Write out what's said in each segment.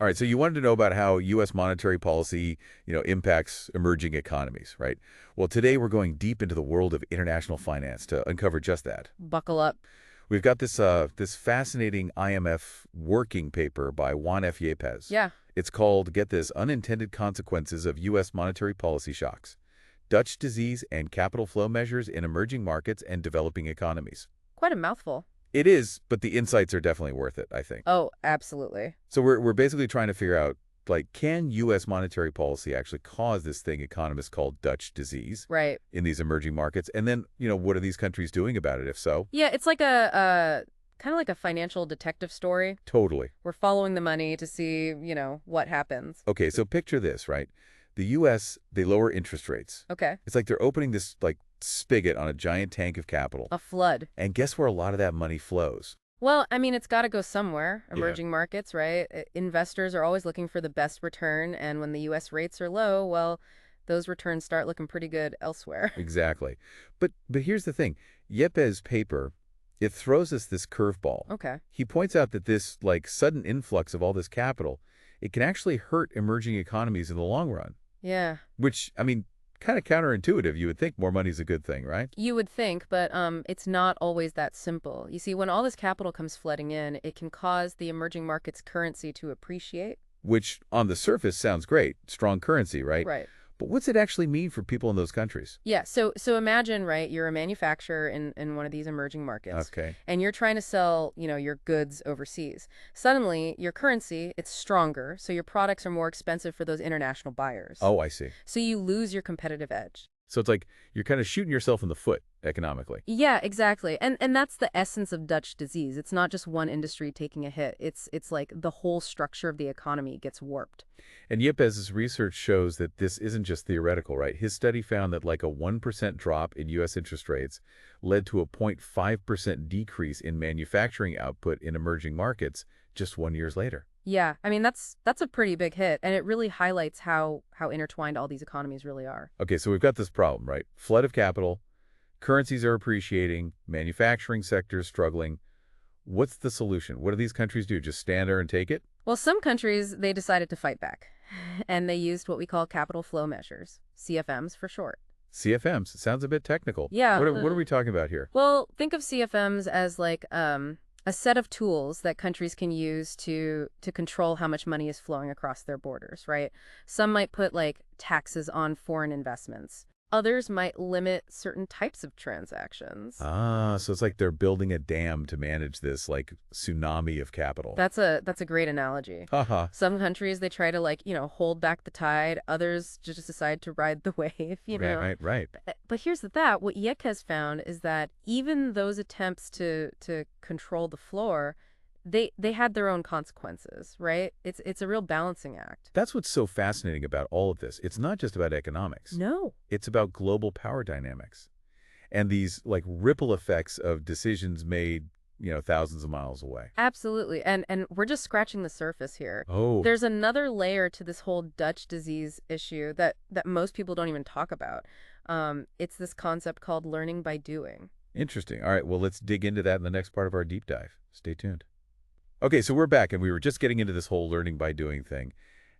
All right, so you wanted to know about how U.S. monetary policy, impacts emerging economies, right? Well, today we're going deep into the world of international finance to uncover just that. Buckle up. We've got this fascinating IMF working paper by Juan F. Yepes. Yeah, It's called, get this, Unintended Consequences of U.S. Monetary Policy Shocks, Dutch Disease and Capital Flow Measures in Emerging Markets and Developing Economies. quite a mouthful. It is, but the insights are definitely worth it, I think. Oh, absolutely. So we're basically trying to figure out, like, can U.S. monetary policy actually cause this thing economists call Dutch disease Right. in these emerging markets? And then, what are these countries doing about it, if so? Yeah, it's like a kind of like a financial detective story. Totally. We're following the money to see, what happens. Okay, so picture this, right? The U.S., they lower interest rates. Okay. It's like they're opening this, like, spigot on a giant tank of capital. A flood. And guess where a lot of that money flows? Well, I mean, it's got to go somewhere. Yeah. Emerging markets, right? Investors are always looking for the best return, and when the U.S. rates are low, well, those returns start looking pretty good elsewhere. Exactly. But here's the thing. Yepes' paper, it throws us this curveball. Okay. He points out that this, like, sudden influx of all this capital, it can actually hurt emerging economies in the long run. Yeah. Which, I mean, kind of counterintuitive. You would think more money's a good thing, right? You would think, but it's not always that simple. You see, when all this capital comes flooding in, it can cause the emerging market's currency to appreciate. Which, on the surface, sounds great. Strong currency, right? Right. But what's it actually mean for people in those countries? Yeah, so imagine, right, you're a manufacturer in one of these emerging markets, Okay. and you're trying to sell, your goods overseas. Suddenly, your currency, it's stronger, so your products are more expensive for those international buyers. Oh, I see. So you lose your competitive edge. So it's like you're kind of shooting yourself in the foot economically. Yeah, exactly. And that's the essence of Dutch disease. It's not just one industry taking a hit. It's like the whole structure of the economy gets warped. And Yepes' research shows that this isn't just theoretical, right? His study found that like a 1% drop in U.S. interest rates led to a 0.5% decrease in manufacturing output in emerging markets just 1 year later. Yeah, I mean that's a pretty big hit, and it really highlights how intertwined all these economies really are. Okay, so we've got this problem, right? Flood of capital, currencies are appreciating, manufacturing sectors struggling. What's the solution? What do these countries do? Just stand there and take it? Well, some countries they decided to fight back, and they used what we call capital flow measures, CFMs for short. CFMs, sounds a bit technical. Yeah. What are we talking about here? Well, think of CFMs as like a set of tools that countries can use to control how much money is flowing across their borders, right? Some might put like taxes on foreign investments. Others might limit certain types of transactions. Ah, so it's like they're building a dam to manage this like tsunami of capital. That's a great analogy. Haha. Some countries they try to like, hold back the tide. Others just decide to ride the wave, Right. But here's the that what Yek has found is that even those attempts to control the floor, they had their own consequences, right? It's a real balancing act. That's what's so fascinating about all of this. It's not just about economics. No. It's about global power dynamics and these like ripple effects of decisions made, thousands of miles away. Absolutely. And we're just scratching the surface here. Oh, There's another layer to this whole Dutch disease issue that most people don't even talk about. It's this concept called learning by doing. interesting. All right, well, let's dig into that in the next part of our deep dive. Stay tuned. Okay, so we're back and we were just getting into this whole learning by doing thing.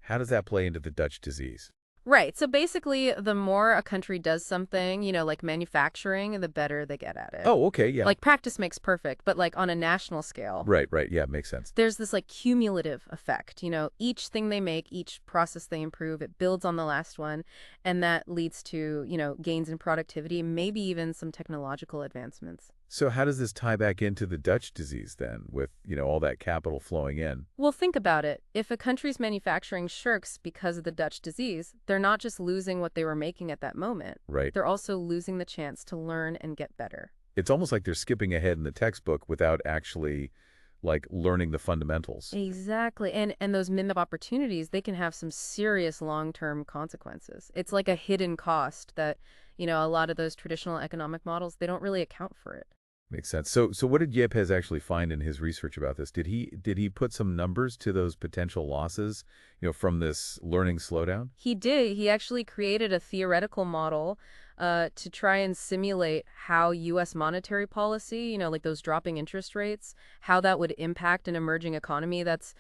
How does that play into the Dutch disease? Right. So basically, the more a country does something, like manufacturing, the better they get at it. Oh, okay, yeah. Like practice makes perfect, but like on a national scale. Right. Yeah, makes sense. There's this like cumulative effect, each thing they make, each process they improve, it builds on the last one, and that leads to, gains in productivity, maybe even some technological advancements. So how does this tie back into the Dutch disease then with, all that capital flowing in? Well, think about it. If a country's manufacturing shirks because of the Dutch disease, they're not just losing what they were making at that moment. Right. They're also losing the chance to learn and get better. It's almost like they're skipping ahead in the textbook without actually like learning the fundamentals. Exactly. And those missed opportunities, they can have some serious long-term consequences. It's like a hidden cost that, a lot of those traditional economic models, they don't really account for it. Makes sense. So what did Yepes actually find in his research about this? Did he put some numbers to those potential losses, from this learning slowdown? He did. He actually created a theoretical model to try and simulate how U.S. monetary policy, like those dropping interest rates, how that would impact an emerging economy that's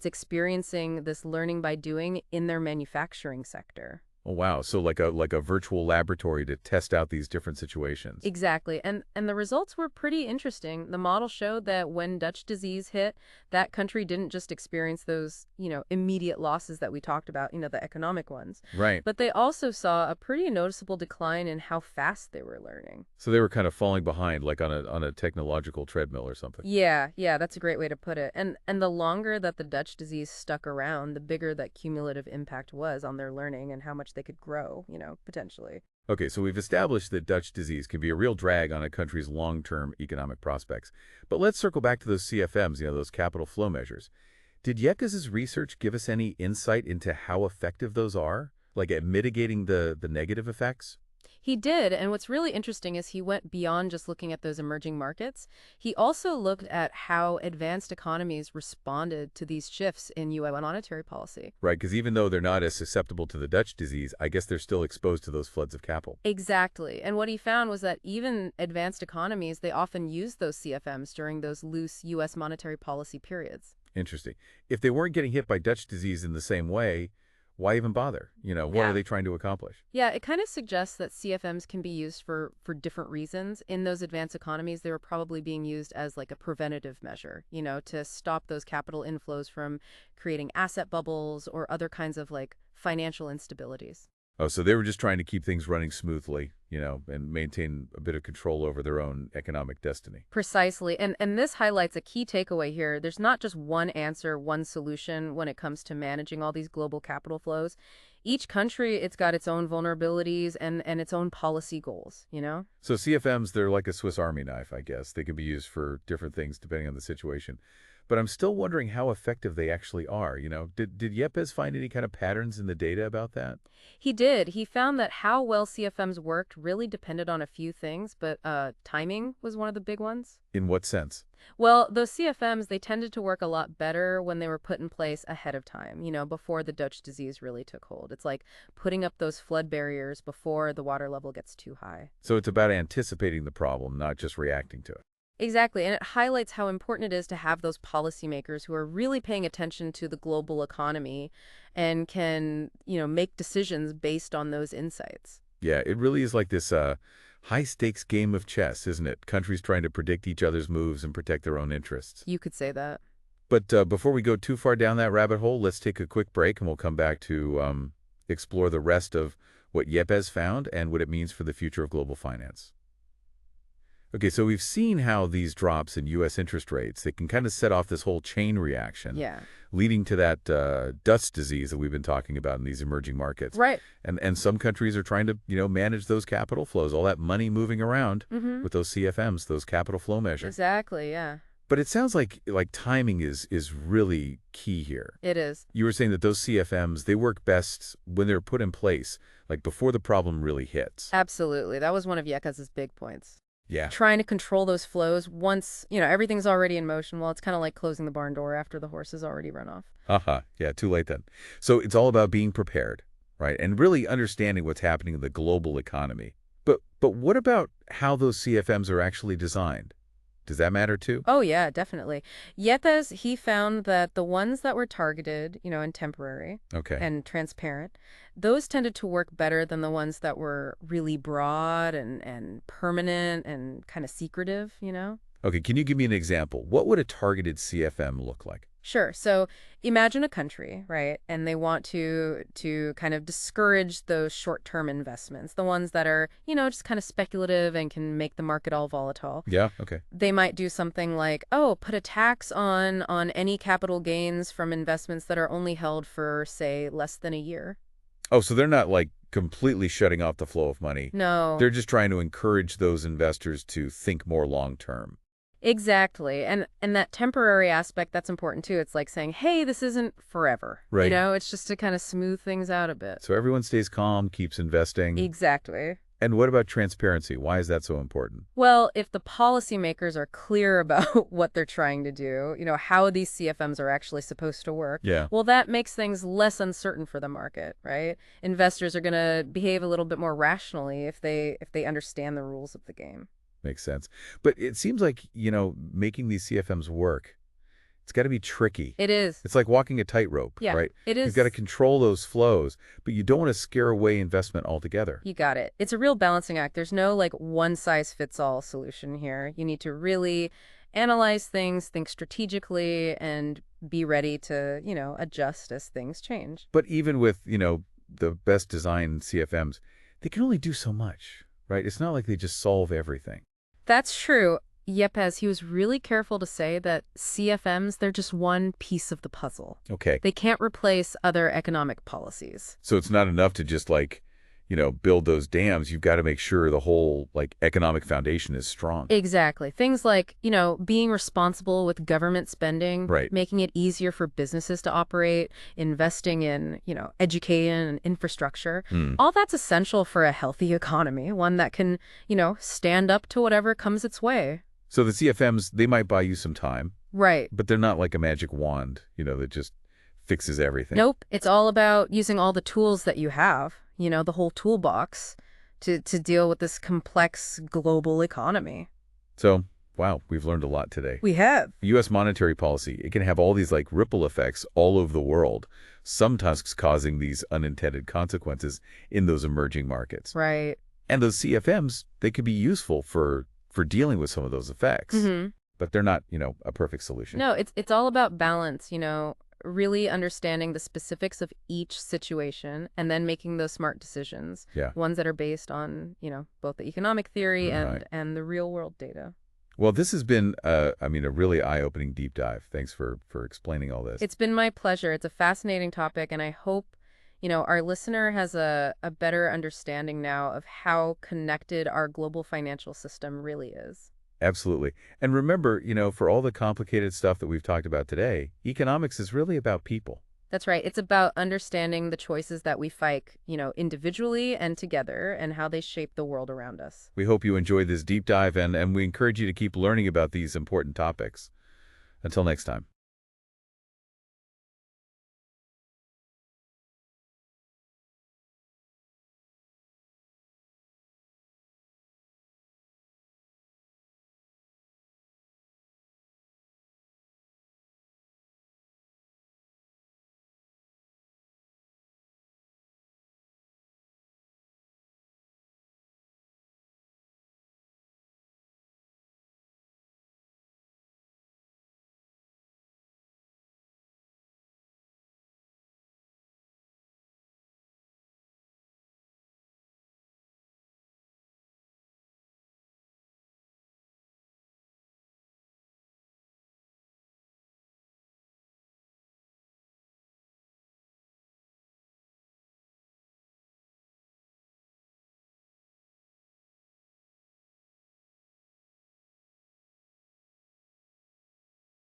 experiencing this learning by doing in their manufacturing sector. Oh, wow. So like a virtual laboratory to test out these different situations. Exactly. And the results were pretty interesting. The model showed that when Dutch disease hit, that country didn't just experience those, immediate losses that we talked about, the economic ones, Right. but they also saw a pretty noticeable decline in how fast they were learning. So they were kind of falling behind, like on a technological treadmill or something. Yeah, that's a great way to put it. And the longer that the Dutch disease stuck around, the bigger that cumulative impact was on their learning and how much they could grow, potentially. Okay, so we've established that Dutch disease can be a real drag on a country's long-term economic prospects. But let's circle back to those CFMs, those capital flow measures. Did Yekes's research give us any insight into how effective those are, like at mitigating the negative effects? He did, and what's really interesting is he went beyond just looking at those emerging markets. He also looked at how advanced economies responded to these shifts in U.S. monetary policy. Right, because even though they're not as susceptible to the Dutch disease, I guess they're still exposed to those floods of capital. Exactly. And what he found was that even advanced economies, they often use those CFMs during those loose U.S. monetary policy periods. Interesting. If they weren't getting hit by Dutch disease in the same way, why even bother? What are Yeah. they trying to accomplish? Yeah, it kind of suggests that CFMs can be used for different reasons. In those advanced economies, they were probably being used as like a preventative measure, to stop those capital inflows from creating asset bubbles or other kinds of like financial instabilities. Oh, so they were just trying to keep things running smoothly, and maintain a bit of control over their own economic destiny. Precisely. And this highlights a key takeaway here. There's not just one answer, one solution when it comes to managing all these global capital flows. Each country, it's got its own vulnerabilities and its own policy goals. So CFMs, they're like a Swiss Army knife, I guess. They can be used for different things depending on the situation. But I'm still wondering how effective they actually are. Did Yepes find any kind of patterns in the data about that? He did. He found that how well CFMs worked really depended on a few things, but timing was one of the big ones. In what sense? Well, those CFMs, they tended to work a lot better when they were put in place ahead of time, before the Dutch disease really took hold. It's like putting up those flood barriers before the water level gets too high. So it's about anticipating the problem, not just reacting to it. Exactly, and it highlights how important it is to have those policymakers who are really paying attention to the global economy and can, make decisions based on those insights. Yeah, it really is like this high-stakes game of chess, isn't it? Countries trying to predict each other's moves and protect their own interests. You could say that. But before we go too far down that rabbit hole, let's take a quick break and we'll come back to explore the rest of what Yepes found and what it means for the future of global finance. Okay, so we've seen how these drops in U.S. interest rates, they can kind of set off this whole chain reaction, Yeah. leading to that Dutch disease that we've been talking about in these emerging markets. Right. And some countries are trying to, manage those capital flows, all that money moving around Mm-hmm. with those CFMs, those capital flow measures. Exactly, yeah. But it sounds like timing is really key here. It is. You were saying that those CFMs, they work best when they're put in place, like before the problem really hits. Absolutely. That was one of Yekas's big points. Yeah. Trying to control those flows once, everything's already in motion. Well, it's kind of like closing the barn door after the horse has already run off. Yeah, too late then. So it's all about being prepared, right? And really understanding what's happening in the global economy. But what about how those CFMs are actually designed? Does that matter too? Oh, yeah, definitely. Yepes, he found that the ones that were targeted, and temporary Okay. and transparent, those tended to work better than the ones that were really broad and permanent and kind of secretive. Okay, can you give me an example? What would a targeted CFM look like? Sure. So imagine a country, right? And they want to kind of discourage those short-term investments, the ones that are, just kind of speculative and can make the market all volatile. Yeah, okay. They might do something like, oh, put a tax on any capital gains from investments that are only held for, say, less than a year. Oh, so they're not like completely shutting off the flow of money. No. They're just trying to encourage those investors to think more long term. Exactly. And that temporary aspect, that's important too. It's like saying, hey, this isn't forever. Right. It's just to kind of smooth things out a bit. So everyone stays calm, keeps investing. Exactly. And what about transparency? Why is that so important? Well, if the policymakers are clear about what they're trying to do, how these CFMs are actually supposed to work, Yeah, well, that makes things less uncertain for the market, right? Investors are going to behave a little bit more rationally if they understand the rules of the game. makes sense. But it seems like, making these CFMs work, it's got to be tricky. It is. It's like walking a tightrope, Yeah, right? it You've got to is. control those flows, but you don't want to scare away investment altogether. You got it. It's a real balancing act. There's no like one size fits all solution here. You need to really analyze things, think strategically, and be ready to, adjust as things change. But even with, the best designed CFMs, they can only do so much, right? It's not like they just solve everything. That's true. Yepes, he was really careful to say that CFMs, they're just one piece of the puzzle. Okay. They can't replace other economic policies. So it's not enough to just like, build those dams. You've got to make sure the whole like economic foundation is strong. Exactly. Things like, being responsible with government spending, Right. making it easier for businesses to operate, investing in, education and infrastructure. Hmm. All that's essential for a healthy economy, one that can, stand up to whatever comes its way. So the CFMs, they might buy you some time, Right. but they're not like a magic wand, that just fixes everything. Nope. It's all about using all the tools that you have, the whole toolbox to deal with this complex global economy. So, wow, we've learned a lot today. We have. U.S. monetary policy, it can have all these like ripple effects all over the world, sometimes causing these unintended consequences in those emerging markets. Right. And those CFMs, they could be useful for dealing with some of those effects, Hmm. but they're not, a perfect solution. No, it's all about balance, really understanding the specifics of each situation and then making those smart decisions, Yeah. ones that are based on, both the economic theory Right. and the real world data. Well, this has been, a really eye-opening deep dive. Thanks for explaining all this. It's been my pleasure. It's a fascinating topic, and I hope, our listener has a better understanding now of how connected our global financial system really is. Absolutely. And remember, for all the complicated stuff that we've talked about today, economics is really about people. That's right. It's about understanding the choices that we fight, individually and together and how they shape the world around us. We hope you enjoyed this deep dive, and we encourage you to keep learning about these important topics. Until next time.